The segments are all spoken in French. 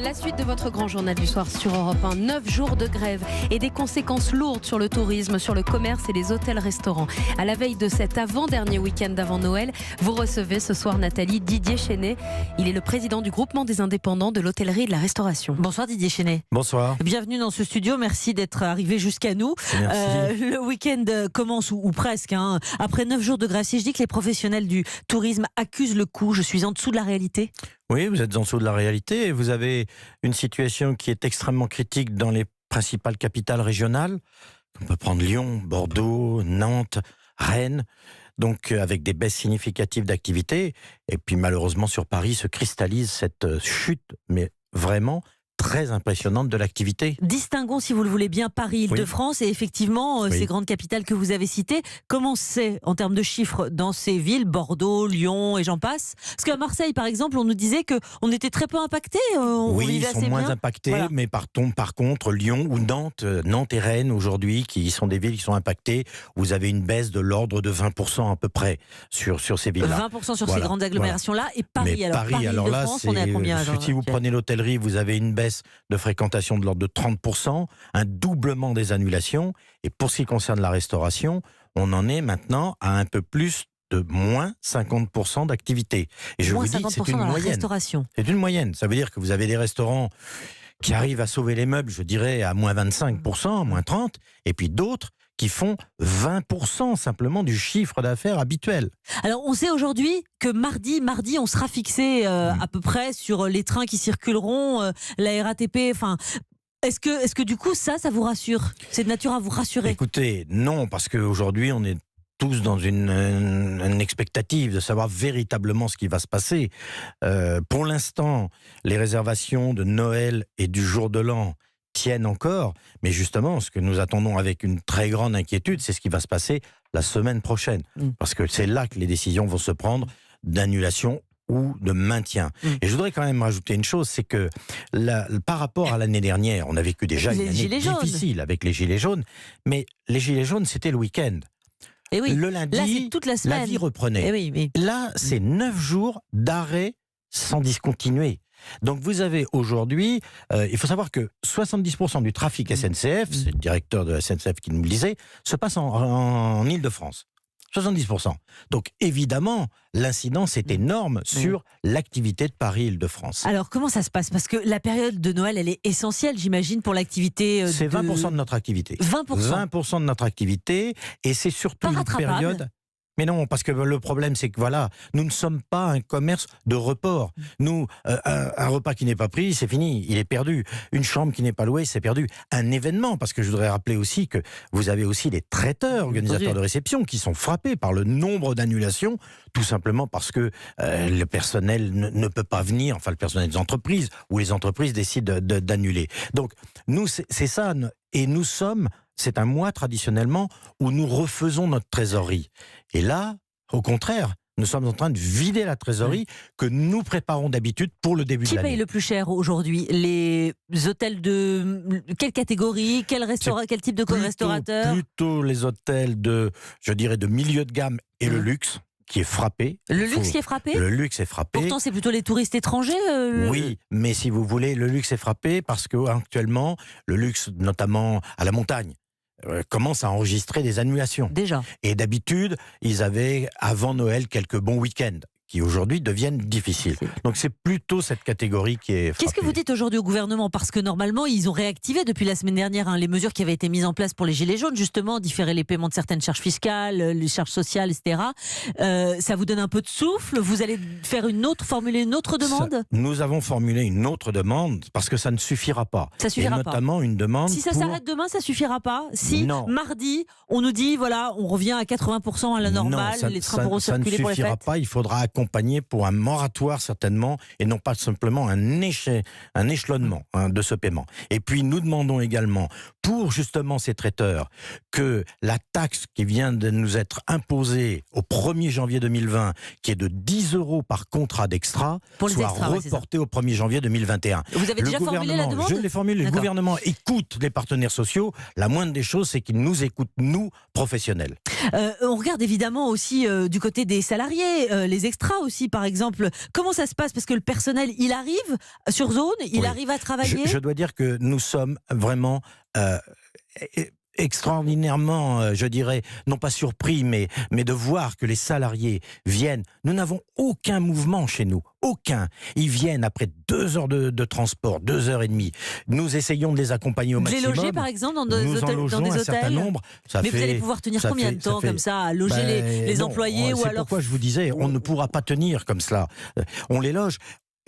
La suite de votre grand journal du soir sur Europe 1. 9 jours de grève et des conséquences lourdes sur le tourisme, sur le commerce et les hôtels-restaurants. À la veille de cet avant-dernier week-end d'avant Noël, vous recevez ce soir Nathalie Didier Chenet. Il est le président du groupement des indépendants de l'hôtellerie et de la restauration. Bonsoir Didier Chenet. Bonsoir. Bienvenue dans ce studio, merci d'être arrivé jusqu'à nous. Merci. Le week-end commence, ou presque, après 9 jours de grève. Si je dis que les professionnels du tourisme accusent le coup, je suis en dessous de la réalité? Oui, vous êtes en dessous de la réalité et vous avez une situation qui est extrêmement critique dans les principales capitales régionales. On peut prendre Lyon, Bordeaux, Nantes, Rennes, donc avec des baisses significatives d'activité. Et puis malheureusement sur Paris se cristallise cette chute, mais vraiment très impressionnante de l'activité. Distinguons, si vous le voulez bien, Paris-Île-de-France et effectivement ces grandes capitales que vous avez citées. Comment c'est en termes de chiffres dans ces villes, Bordeaux, Lyon et j'en passe? Parce qu'à Marseille, par exemple, on nous disait qu'on était très peu impactés. Oui, ils sont moins impactés, voilà. Mais par contre, Lyon ou Nantes et Rennes aujourd'hui, qui sont des villes qui sont impactées, vous avez une baisse de l'ordre de 20% à peu près sur ces villes-là. 20% sur ces grandes agglomérations-là. Et Paris, mais Paris, alors là, on est à combien? Si vous prenez l'hôtellerie, vous avez une baisse de fréquentation de l'ordre de 30%, un doublement des annulations. Et pour ce qui concerne la restauration, on en est maintenant à un peu plus de moins 50% d'activité. Et je vous dis, c'est une moyenne. C'est une moyenne. Ça veut dire que vous avez des restaurants qui arrivent à sauver les meubles, je dirais, à moins 25%, moins 30%, et puis d'autres qui font 20% simplement du chiffre d'affaires habituel. Alors on sait aujourd'hui que mardi on sera fixé à peu près sur les trains qui circuleront, la RATP, enfin... Est-ce que du coup ça vous rassure? C'est de nature à vous rassurer? Écoutez, non, parce qu'aujourd'hui on est tous dans une expectative de savoir véritablement ce qui va se passer. Pour l'instant, les réservations de Noël et du jour de l'an tiennent encore, mais justement, ce que nous attendons avec une très grande inquiétude, c'est ce qui va se passer la semaine prochaine. Parce que c'est là que les décisions vont se prendre d'annulation ou de maintien. Et je voudrais quand même rajouter une chose, c'est que par rapport à l'année dernière, on a vécu déjà une année difficile avec les Gilets jaunes, mais les Gilets jaunes, c'était le week-end. Et oui. Le lundi, là, c'est toute la semaine. La vie reprenait. Et oui. Là, c'est 9 jours d'arrêt sans discontinuer. Donc vous avez aujourd'hui, il faut savoir que 70% du trafic SNCF, c'est le directeur de la SNCF qui nous le disait, se passe en Île-de-France. 70%. Donc évidemment, l'incidence est énorme sur l'activité de Paris-Île-de-France. Alors comment ça se passe? Parce que la période de Noël, elle est essentielle, j'imagine, pour l'activité. C'est 20% de notre activité. 20% de notre activité, et c'est surtout une période... Mais non, parce que le problème, c'est que voilà, nous ne sommes pas un commerce de report. Nous, un repas qui n'est pas pris, c'est fini, il est perdu. Une chambre qui n'est pas louée, c'est perdu. Un événement, parce que je voudrais rappeler aussi que vous avez aussi des traiteurs, organisateurs de réception, qui sont frappés par le nombre d'annulations, tout simplement parce que le personnel ne peut pas venir, enfin le personnel des entreprises, ou les entreprises décident d'annuler. Donc, nous, c'est ça, et nous sommes... C'est un mois traditionnellement où nous refaisons notre trésorerie. Et là, au contraire, nous sommes en train de vider la trésorerie que nous préparons d'habitude pour le début de l'année. Qui paye le plus cher aujourd'hui? Les hôtels de quelle catégorie? Quel type de restaurateur? Plutôt les hôtels de milieu de gamme et le luxe. Qui est frappé. Le luxe qui est frappé? Le luxe est frappé. Pourtant, c'est plutôt les touristes étrangers. Oui, mais si vous voulez, le luxe est frappé parce que actuellement, le luxe, notamment à la montagne, commence à enregistrer des annulations. Déjà. Et d'habitude, ils avaient avant Noël quelques bons week-ends qui aujourd'hui deviennent difficiles. Donc c'est plutôt cette catégorie qui est frappée. Qu'est-ce que vous dites aujourd'hui au gouvernement? Parce que normalement, ils ont réactivé depuis la semaine dernière les mesures qui avaient été mises en place pour les Gilets jaunes, justement, différer les paiements de certaines charges fiscales, les charges sociales, etc. Ça vous donne un peu de souffle? Vous allez formuler une autre demande? Nous avons formulé une autre demande parce que ça ne suffira pas. Ça suffira pas. Notamment une demande. Si ça s'arrête demain, ça suffira pas? Si mardi, on nous dit, voilà, on revient à 80% à la normale, les trains pourront circuler pour les fêtes? Ça ne suffira pas, il faudra accompagner pour un moratoire certainement, et non pas simplement un échelonnement de ce paiement. Et puis nous demandons également, pour justement ces traiteurs que la taxe qui vient de nous être imposée au 1er janvier 2020, qui est de 10 € par contrat d'extra, soit reportée au 1er janvier 2021. Vous avez déjà formulé la demande ? Je l'ai formulé. Le gouvernement écoute les partenaires sociaux. La moindre des choses, c'est qu'ils nous écoutent, nous, professionnels. On regarde évidemment aussi du côté des salariés, les extras aussi, par exemple. Comment ça se passe ? Parce que le personnel, il arrive sur zone, il arrive à travailler. Je dois dire que nous sommes vraiment extraordinairement, je dirais, non pas surpris, mais de voir que les salariés viennent. Nous n'avons aucun mouvement chez nous, aucun. Ils viennent après 2 heures de transport, 2 heures et demie. Nous essayons de les accompagner au maximum. Les loger, par exemple, dans des nous hôtels, en logeons un certain nombre. Mais vous allez pouvoir tenir combien de temps comme ça, à loger les employés ou alors... C'est pourquoi je vous disais, on ne pourra pas tenir comme cela. On les loge.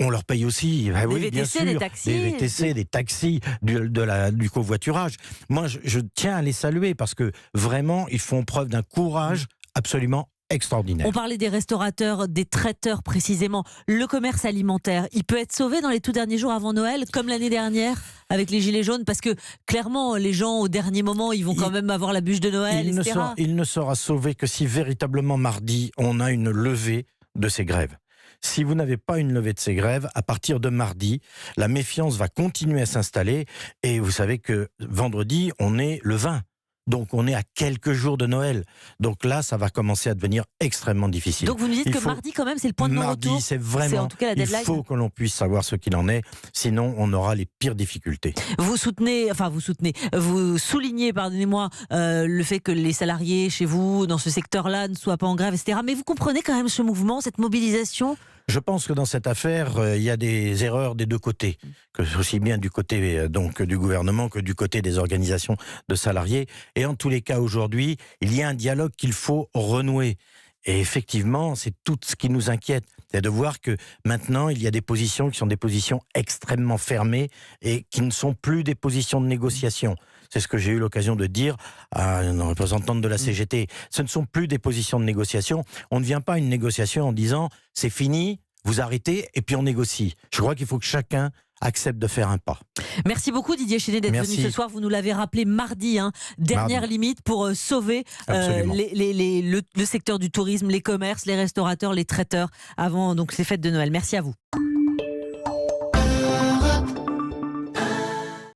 On leur paye aussi, des VTC, bien sûr, des taxis, des VTC, des taxis, du covoiturage. Moi, je tiens à les saluer parce que vraiment, ils font preuve d'un courage absolument extraordinaire. On parlait des restaurateurs, des traiteurs précisément. Le commerce alimentaire, il peut être sauvé dans les tout derniers jours avant Noël, comme l'année dernière avec les gilets jaunes, parce que clairement, les gens au dernier moment, ils vont quand même avoir la bûche de Noël, etc. Il ne sera sauvé que si véritablement mardi, on a une levée de ces grèves. Si vous n'avez pas une levée de ces grèves, à partir de mardi, la méfiance va continuer à s'installer. Et vous savez que vendredi, on est le 20. Donc on est à quelques jours de Noël. Donc là, ça va commencer à devenir extrêmement difficile. Donc vous nous dites que mardi, quand même, c'est le point de non-retour. Mardi, c'est vraiment, il faut que l'on puisse savoir ce qu'il en est. Sinon, on aura les pires difficultés. Vous soulignez, pardonnez-moi, le fait que les salariés chez vous, dans ce secteur-là, ne soient pas en grève, etc. Mais vous comprenez quand même ce mouvement, cette mobilisation ? Je pense que dans cette affaire, il y a des erreurs des deux côtés, que aussi bien du côté du gouvernement que du côté des organisations de salariés. Et en tous les cas, aujourd'hui, il y a un dialogue qu'il faut renouer. Et effectivement, c'est tout ce qui nous inquiète. C'est de voir que maintenant, il y a des positions qui sont des positions extrêmement fermées et qui ne sont plus des positions de négociation. C'est ce que j'ai eu l'occasion de dire à une représentante de la CGT. Ce ne sont plus des positions de négociation. On ne vient pas à une négociation en disant « c'est fini, vous arrêtez et puis on négocie ». Je crois qu'il faut que chacun accepte de faire un pas. Merci beaucoup Didier Chénet d'être venu ce soir. Vous nous l'avez rappelé mardi, dernière limite pour sauver le secteur du tourisme, les commerces, les restaurateurs, les traiteurs avant donc ces fêtes de Noël. Merci à vous.